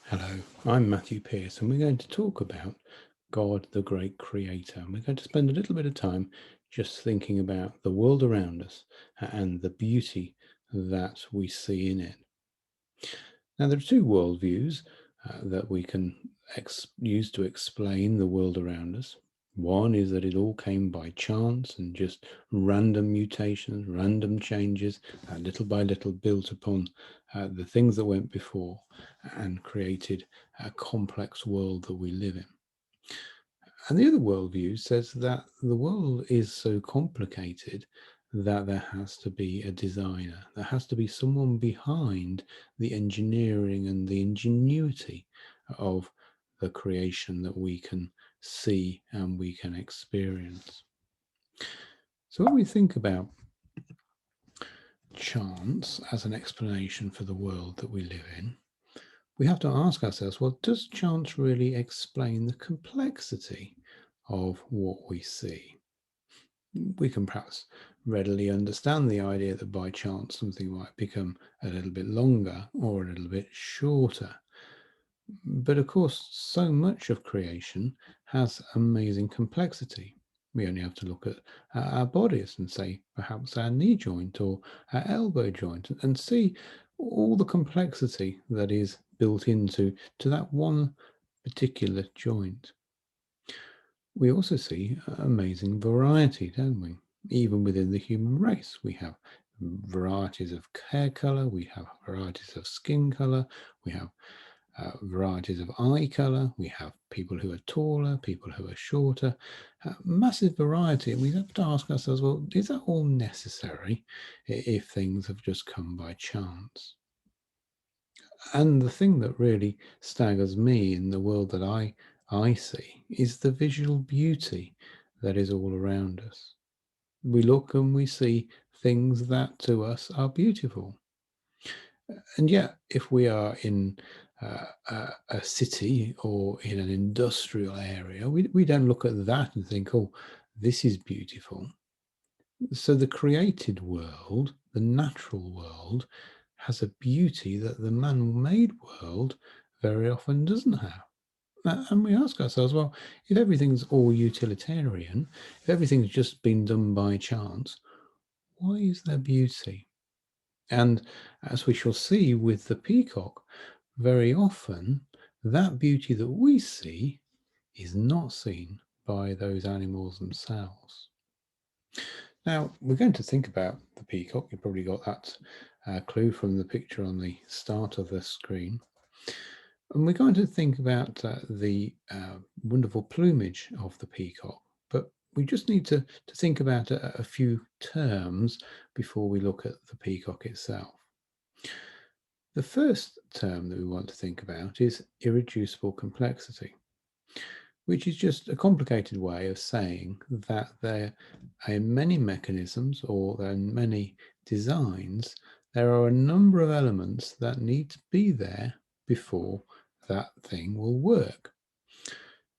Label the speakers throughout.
Speaker 1: Hello, I'm Matthew Pearce, and we're going to talk about God, the great creator. And we're going to spend a little bit of time just thinking about the world around us and the beauty that we see in it. Now, there are two worldviews that we can use to explain the world around us. One is that it all came by chance and just random mutations, random changes, little by little built upon the things that went before and created a complex world that we live in. And the other worldview says that the world is so complicated that there has to be a designer. There has to be someone behind the engineering and the ingenuity of the creation that we can see and we can experience. So when we think about chance as an explanation for the world that we live in, we have to ask ourselves, well, does chance really explain the complexity of what we see? We can perhaps readily understand the idea that by chance something might become a little bit longer or a little bit shorter. But of course, so much of creation has amazing complexity. We only have to look at our bodies and say perhaps our knee joint or our elbow joint and see all the complexity that is built into that one particular joint. We also see amazing variety, don't we? Even within the human race, we have varieties of hair color, we have varieties of skin color, we have varieties of eye color, we have people who are taller, people who are shorter, massive variety. And we have to ask ourselves, well, is that all necessary if things have just come by chance? And the thing that really staggers me in the world that I see is the visual beauty that is all around us. We look and we see things that to us are beautiful. And yet, if we are in a city or in an industrial area, we don't look at that and think, oh, this is beautiful. So the created world, the natural world, has a beauty that the man-made world very often doesn't have. And we ask ourselves, well, if everything's all utilitarian, if everything's just been done by chance, why is there beauty? And as we shall see with the peacock, very often that beauty that we see is not seen by those animals themselves. Now, we're going to think about the peacock. You probably got that clue from the picture on the start of the screen. And we're going to think about the wonderful plumage of the peacock, but we just need to think about a few terms before we look at the peacock itself. The first term that we want to think about is irreducible complexity, which is just a complicated way of saying that there are many mechanisms or there are many designs, there are a number of elements that need to be there before that thing will work.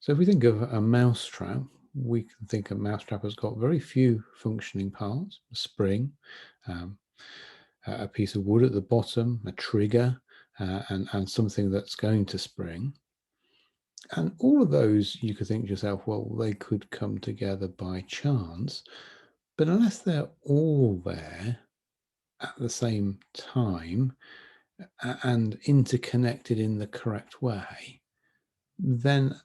Speaker 1: So if we think of a mousetrap, we can think a mousetrap has got very few functioning parts: a spring, um, a piece of wood at the bottom, a trigger, and something that's going to spring. And all of those, you could think to yourself, well, they could come together by chance. But unless they're all there at the same time and interconnected in the correct way, then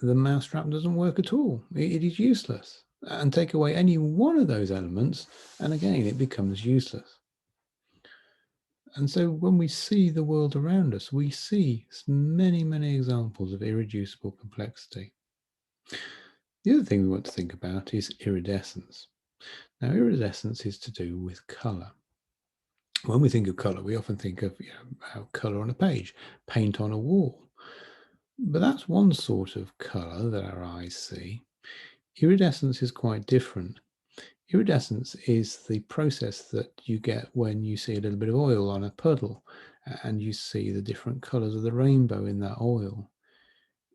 Speaker 1: the mousetrap doesn't work at all. It is useless. And take away any one of those elements, and again, it becomes useless. And so when we see the world around us, we see many, many examples of irreducible complexity. The other thing we want to think about is iridescence. Now, iridescence is to do with colour. When we think of colour, we often think of colour on a page, paint on a wall. But that's one sort of colour that our eyes see. Iridescence is quite different. Iridescence is the process that you get when you see a little bit of oil on a puddle and you see the different colours of the rainbow in that oil.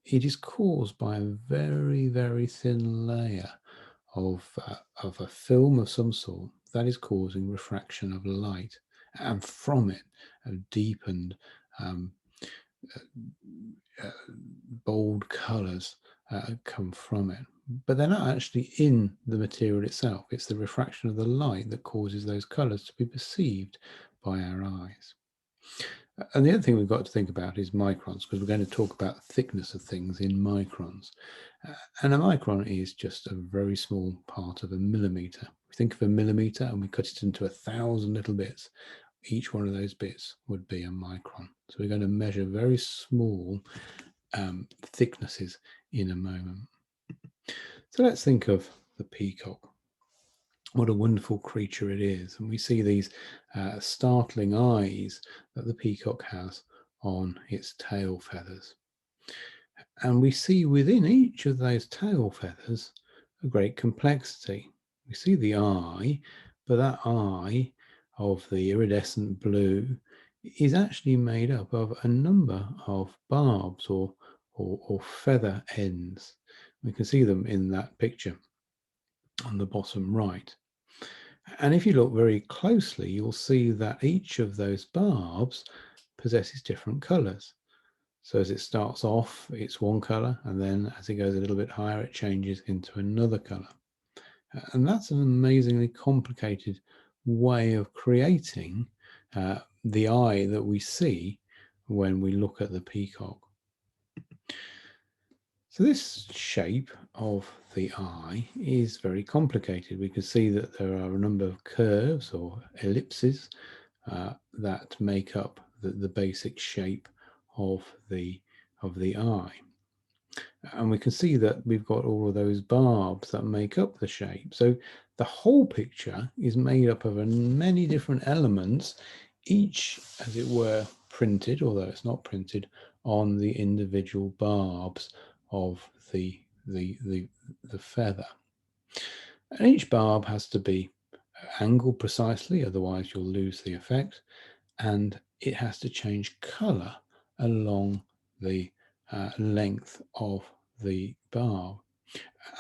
Speaker 1: It is caused by a very, very thin layer of a film of some sort that is causing refraction of light, and from it a deepened um, bold colours come from it. But they're not actually in the material itself. It's the refraction of the light that causes those colours to be perceived by our eyes. And the other thing we've got to think about is microns, because we're going to talk about the thickness of things in microns. And a micron is just a very small part of a millimetre. We think of a millimetre and we cut it into 1,000 little bits. Each one of those bits would be a micron. So we're going to measure very small thicknesses in a moment. So let's think of the peacock. What a wonderful creature it is. And we see these startling eyes that the peacock has on its tail feathers. And we see within each of those tail feathers a great complexity. We see the eye, but that eye of the iridescent blue is actually made up of a number of barbs or feather ends. We can see them in that picture on the bottom right. And if you look very closely, you'll see that each of those barbs possesses different colours. So as it starts off, it's one colour, and then as it goes a little bit higher, it changes into another colour. And that's an amazingly complicated way of creating the eye that we see when we look at the peacock. So this shape of the eye is very complicated. We can see that there are a number of curves or ellipses that make up the basic shape of the eye. And we can see that we've got all of those barbs that make up the shape. So the whole picture is made up of many different elements, each, as it were, printed, although it's not printed, on the individual barbs of the feather. And each barb has to be angled precisely, otherwise you'll lose the effect, and it has to change colour along the length of the barb.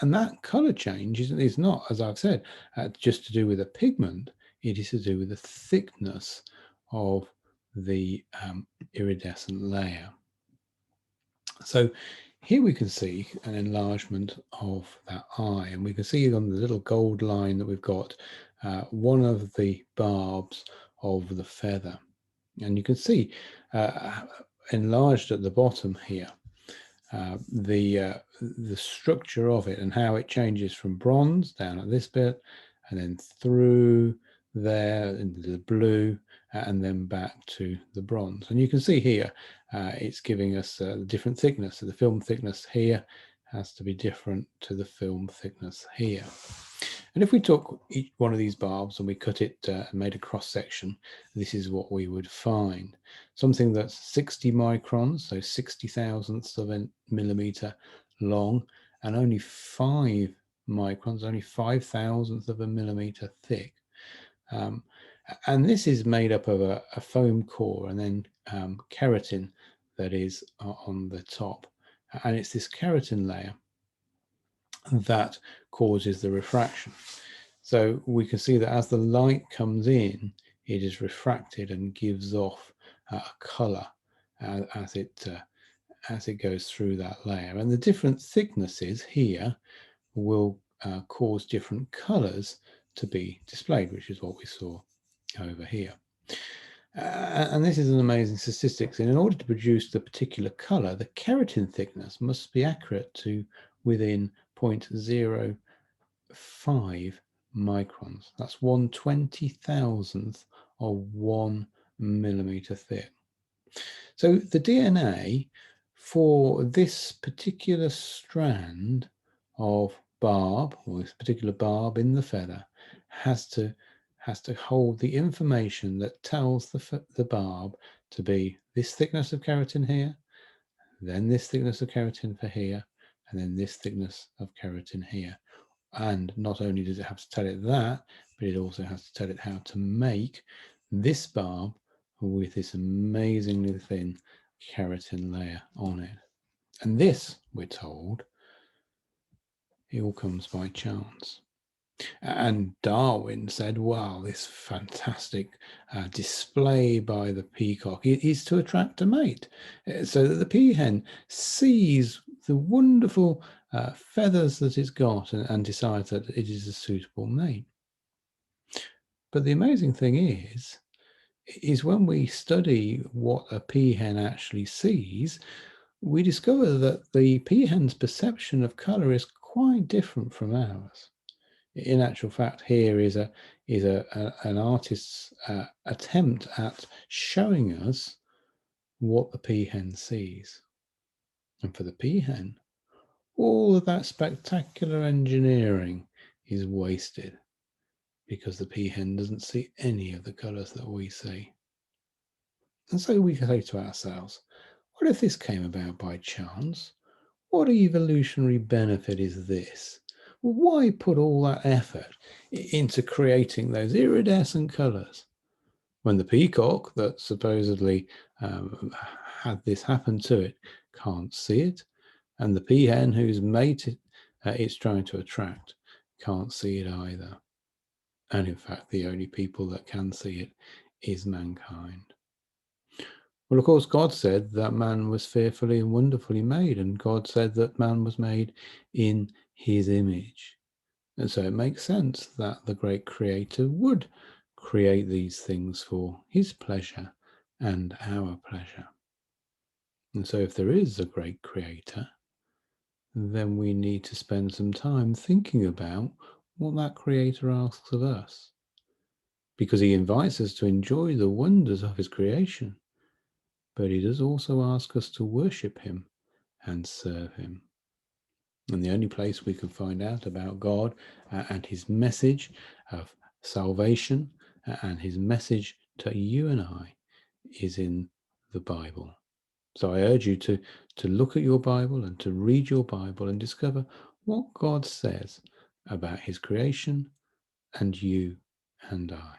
Speaker 1: And that colour change is not, as I've said, just to do with a pigment. It is to do with the thickness of the iridescent layer. So here we can see an enlargement of that eye, and we can see on the little gold line that we've got one of the barbs of the feather. And you can see enlarged at the bottom here the structure of it and how it changes from bronze down at this bit and then through there into the blue and then back to the bronze. And you can see here it's giving us a different thickness. So the film thickness here has to be different to the film thickness here. And if we took each one of these barbs and we cut it and made a cross section, this is what we would find. Something that's 60 microns, so 60 thousandths of a millimeter long, and only 5 microns, only 5 thousandths of a millimeter thick. And this is made up of a foam core and then keratin that is on the top. And it's this keratin layer that causes the refraction. So we can see that as the light comes in, it is refracted and gives off a colour as it goes through that layer. And the different thicknesses here will cause different colours to be displayed, which is what we saw over here. And this is an amazing statistics. And in order to produce the particular colour, the keratin thickness must be accurate to within 0.05 microns. That's 1/20,000th of 1 millimeter thick. So the DNA for this particular strand of barb, or this particular barb in the feather, has to hold the information that tells the barb to be this thickness of keratin here, then this thickness of keratin for here, and then this thickness of keratin here. And not only does it have to tell it that, but it also has to tell it how to make this barb with this amazingly thin keratin layer on it. And this, we're told, it all comes by chance. And Darwin said, wow, this fantastic display by the peacock is to attract a mate, so that the peahen sees the wonderful feathers that it's got and decides that it is a suitable mate. But the amazing thing is when we study what a peahen actually sees, we discover that the peahen's perception of colour is quite different from ours. In actual fact, here is an artist's attempt at showing us what the peahen sees. And for the peahen, all of that spectacular engineering is wasted because the peahen doesn't see any of the colours that we see. And so we say to ourselves, what if this came about by chance? What evolutionary benefit is this? Why put all that effort into creating those iridescent colours when the peacock that supposedly had this happen to it can't see it, and the peahen whose mate it's trying to attract can't see it either? And in fact, the only people that can see it is mankind. Well, of course, God said that man was fearfully and wonderfully made, and God said that man was made in his image. And so it makes sense that the great creator would create these things for his pleasure and our pleasure. And so if there is a great creator, then we need to spend some time thinking about what that creator asks of us, because he invites us to enjoy the wonders of his creation, but he does also ask us to worship him and serve him. And the only place we can find out about God and his message of salvation and his message to you and I is in the Bible. So I urge you to look at your Bible and to read your Bible and discover what God says about his creation and you and I.